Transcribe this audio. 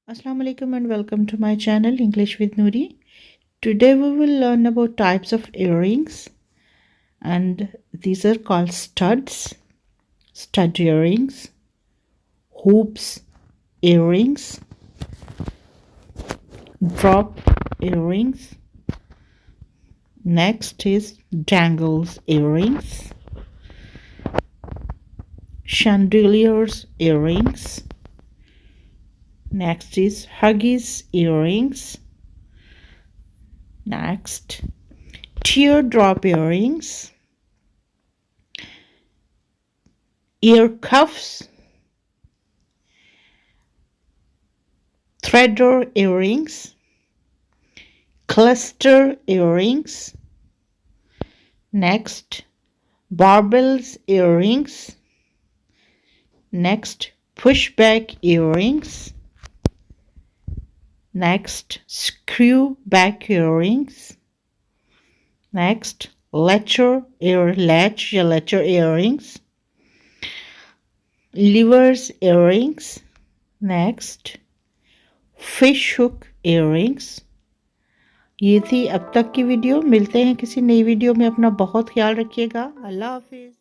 Assalamu alaikum and welcome to my channel English with Noori. Today we will learn about types of earrings, and these are called studs, stud earrings, hoops earrings, drop earrings. Next is dangles earrings, chandeliers earrings. Next is huggies earrings. Next, teardrop earrings, ear cuffs, threader earrings, cluster earrings. Next, barbells earrings. Next, pushback earrings. Next, screw back earrings. Next, latch earrings. Livers earrings. Next, fish hook earrings. ये थी अब तक की video. मिलते हैं किसी नई video में। अपना बहुत ख्याल रखिएगा। अल्लाह हाफिज़।